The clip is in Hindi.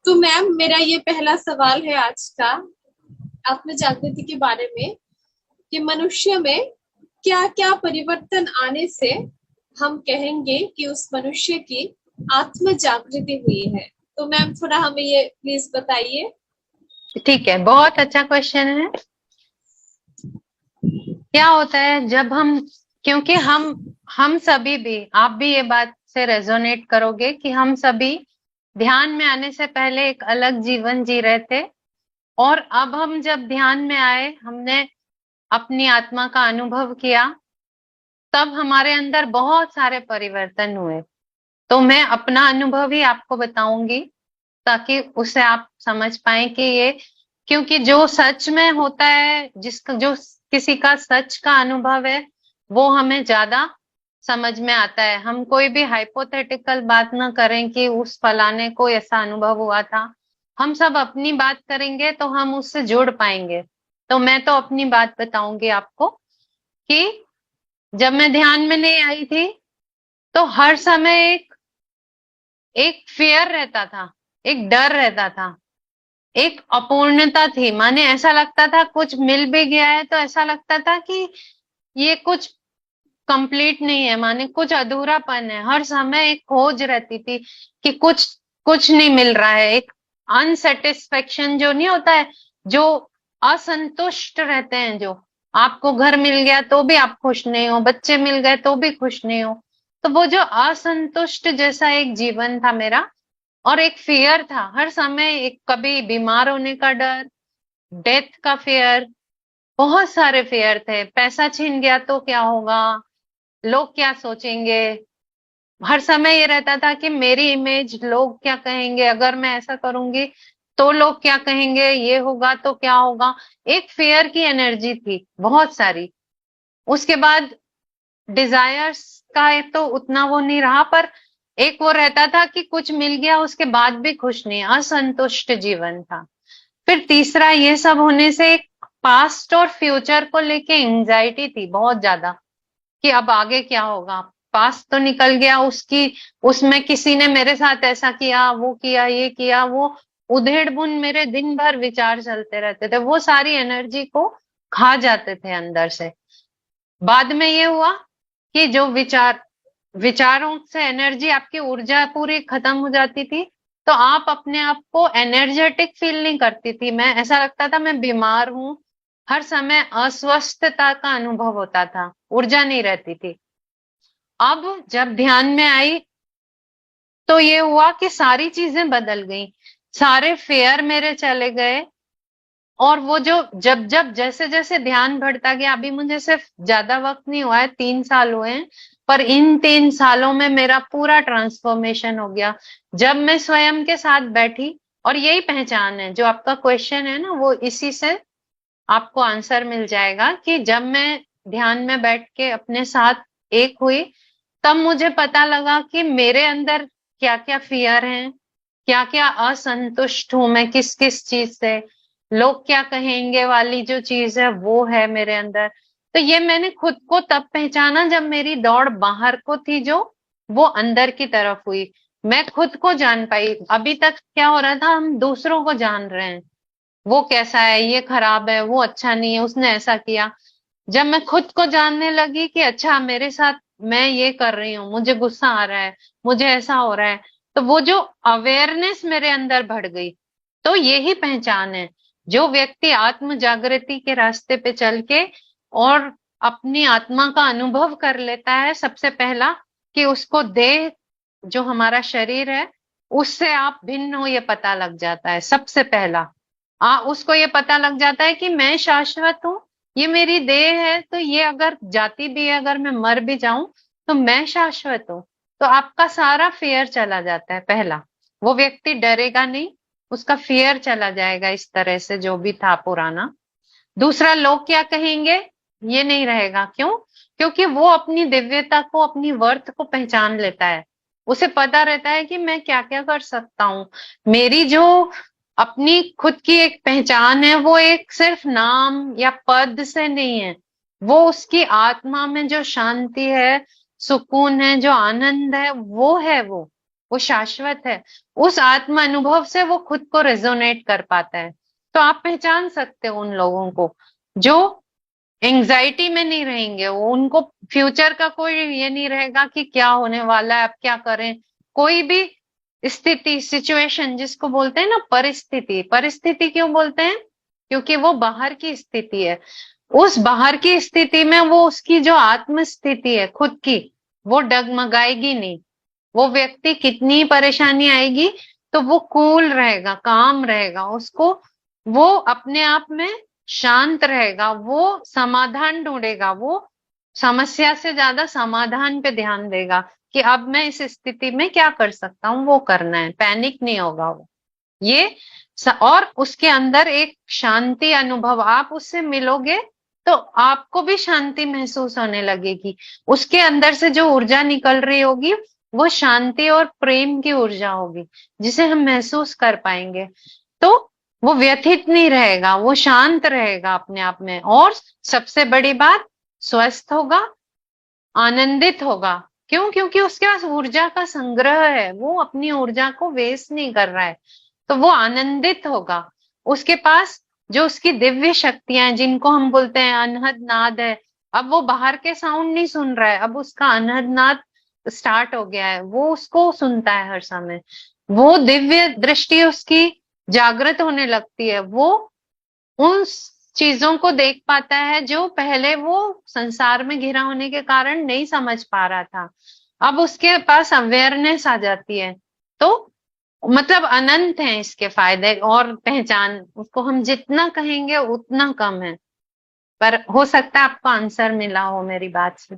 तो मैम, मेरा ये पहला सवाल है आज का आत्म जागृति के बारे में कि मनुष्य में क्या क्या परिवर्तन आने से हम कहेंगे कि उस मनुष्य की आत्म जागृति हुई है। तो मैम, थोड़ा हमें ये प्लीज बताइए। ठीक है, बहुत अच्छा क्वेश्चन है। क्या होता है जब हम, क्योंकि हम सभी भी, आप भी ये बात से रेजोनेट करोगे कि हम सभी ध्यान में आने से पहले एक अलग जीवन जी रहे थे, और अब हम जब ध्यान में आए, हमने अपनी आत्मा का अनुभव किया, तब हमारे अंदर बहुत सारे परिवर्तन हुए। तो मैं अपना अनुभव ही आपको बताऊंगी ताकि उसे आप समझ पाए कि ये, क्योंकि जो सच में होता है, जिसका जो किसी का सच का अनुभव है, वो हमें ज्यादा समझ में आता है। हम कोई भी हाइपोथेटिकल बात ना करें कि उस फलाने को ऐसा अनुभव हुआ था। हम सब अपनी बात करेंगे तो हम उससे जुड़ पाएंगे। तो मैं तो अपनी बात बताऊंगी आपको कि जब मैं ध्यान में नहीं आई थी, तो हर समय एक एक फियर रहता था, एक डर रहता था, एक अपूर्णता थी। माने ऐसा लगता था कुछ मिल भी गया है तो ऐसा लगता था कि ये कुछ कंप्लीट नहीं है, माने कुछ अधूरापन है। हर समय एक खोज रहती थी कि कुछ कुछ नहीं मिल रहा है। एक अनसेटिस्फेक्शन जो नहीं होता है, जो असंतुष्ट रहते हैं, जो आपको घर मिल गया तो भी आप खुश नहीं हो, बच्चे मिल गए तो भी खुश नहीं हो। तो वो जो असंतुष्ट जैसा एक जीवन था मेरा, और एक फियर था हर समय, एक कभी बीमार होने का डर, डेथ का फियर, बहुत सारे फेयर थे। पैसा छीन गया तो क्या होगा, लोग क्या सोचेंगे। हर समय ये रहता था कि मेरी इमेज, लोग क्या कहेंगे अगर मैं ऐसा करूंगी, तो लोग क्या कहेंगे, ये होगा तो क्या होगा। एक फेयर की एनर्जी थी बहुत सारी। उसके बाद डिजायर्स का एक तो उतना वो नहीं रहा, पर एक वो रहता था कि कुछ मिल गया उसके बाद भी खुश नहीं, असंतुष्ट जीवन था। फिर तीसरा, ये सब होने से एक पास्ट और फ्यूचर को लेके एंजाइटी थी बहुत ज्यादा कि अब आगे क्या होगा। पास्ट तो निकल गया, उसकी उसमें किसी ने मेरे साथ ऐसा किया, वो किया, ये किया, वो उधेड़ बुन मेरे दिन भर विचार चलते रहते थे, वो सारी एनर्जी को खा जाते थे अंदर से। बाद में ये हुआ कि जो विचारों से एनर्जी, आपकी ऊर्जा पूरी खत्म हो जाती थी, तो आप अपने आप को एनर्जेटिक फील नहीं करती थी। मैं, ऐसा लगता था मैं बीमार हूं, हर समय अस्वस्थता का अनुभव होता था, ऊर्जा नहीं रहती थी। अब जब ध्यान में आई तो ये हुआ कि सारी चीजें बदल गई, सारे फेयर मेरे चले गए। और वो जो जब जब जैसे जैसे ध्यान बढ़ता गया, अभी मुझे सिर्फ ज्यादा वक्त नहीं हुआ है, 3 साल हुए हैं, पर इन 3 सालों में मेरा पूरा ट्रांसफॉर्मेशन हो गया। जब मैं स्वयं के साथ बैठी, और यही पहचान है जो आपका क्वेश्चन है ना, वो इसी से आपको आंसर मिल जाएगा कि जब मैं ध्यान में बैठ के अपने साथ एक हुई, तब मुझे पता लगा कि मेरे अंदर क्या क्या फियर है, क्या क्या असंतुष्ट हूं मैं किस किस चीज से, लोग क्या कहेंगे वाली जो चीज है वो है मेरे अंदर। तो ये मैंने खुद को तब पहचाना जब मेरी दौड़ बाहर को थी, जो वो अंदर की तरफ हुई। मैं खुद को जान पाई। अभी तक क्या हो रहा था, हम दूसरों को जान रहे हैं, वो कैसा है, ये खराब है, वो अच्छा नहीं है, उसने ऐसा किया। जब मैं खुद को जानने लगी कि अच्छा मेरे साथ, मैं ये कर रही हूँ, मुझे गुस्सा आ रहा है, मुझे ऐसा हो रहा है, तो वो जो अवेयरनेस मेरे अंदर बढ़ गई। तो यही पहचान है। जो व्यक्ति आत्म जागृति के रास्ते पे चल के और अपनी आत्मा का अनुभव कर लेता है, सबसे पहला कि उसको देह, जो हमारा शरीर है, उससे आप भिन्न हो, ये पता लग जाता है सबसे पहला। उसको ये पता लग जाता है कि मैं शाश्वत हूँ, ये मेरी देह है, तो ये अगर जाती भी है, अगर मैं मर भी जाऊं, तो मैं शाश्वत हूँ। तो आपका सारा फियर चला जाता है पहला। वो व्यक्ति डरेगा नहीं, उसका फियर चला जाएगा इस तरह से, जो भी था पुराना। दूसरा, लोग क्या कहेंगे, ये नहीं रहेगा। क्यों? क्योंकि वो अपनी दिव्यता को, अपनी वर्थ को पहचान लेता है। उसे पता रहता है कि मैं क्या क्या कर सकता हूँ। मेरी जो अपनी खुद की एक पहचान है, वो एक सिर्फ नाम या पद से नहीं है, वो उसकी आत्मा में जो शांति है, सुकून है, जो आनंद है, वो है वो। वो शाश्वत है। उस आत्म अनुभव से वो खुद को रेजोनेट कर पाता है। तो आप पहचान सकते हो उन लोगों को जो एंजाइटी में नहीं रहेंगे, वो उनको फ्यूचर का कोई ये नहीं रहेगा कि क्या होने वाला है, अब क्या करें। कोई भी स्थिति, सिचुएशन जिसको बोलते हैं ना, परिस्थिति, परिस्थिति क्यों बोलते हैं? क्योंकि वो बाहर की स्थिति है। उस बाहर की स्थिति में वो उसकी जो आत्म स्थिति है खुद की, वो डगमगाएगी नहीं। वो व्यक्ति कितनी परेशानी आएगी तो वो कूल रहेगा, काम रहेगा, उसको वो अपने आप में शांत रहेगा, वो समाधान ढूंढेगा, वो समस्या से ज्यादा समाधान पे ध्यान देगा कि अब मैं इस स्थिति में क्या कर सकता हूँ, वो करना है। पैनिक नहीं होगा वो। ये और उसके अंदर एक शांति अनुभव, आप उससे मिलोगे तो आपको भी शांति महसूस होने लगेगी। उसके अंदर से जो ऊर्जा निकल रही होगी वो शांति और प्रेम की ऊर्जा होगी, जिसे हम महसूस कर पाएंगे। तो वो व्यथित नहीं रहेगा, वो शांत रहेगा अपने आप में, और सबसे बड़ी बात, स्वस्थ होगा, आनंदित होगा। क्यों? क्योंकि उसके पास ऊर्जा का संग्रह है, वो अपनी ऊर्जा को वेस्ट नहीं कर रहा है, तो वो आनंदित होगा। उसके पास जो उसकी दिव्य शक्तियां हैं, जिनको हम बोलते हैं अनहद नाद है, अब वो बाहर के साउंड नहीं सुन रहा है, अब उसका अनहद नाद स्टार्ट हो गया है, वो उसको सुनता है हर समय। वो दिव्य दृष्टि उसकी जागृत होने लगती है, वो उन चीजों को देख पाता है जो पहले वो संसार में घिरा होने के कारण नहीं समझ पा रहा था। अब उसके पास अवेयरनेस आ जाती है। तो मतलब अनंत है इसके फायदे और पहचान, उसको हम जितना कहेंगे उतना कम है। पर हो सकता है आपको आंसर मिला हो मेरी बात से।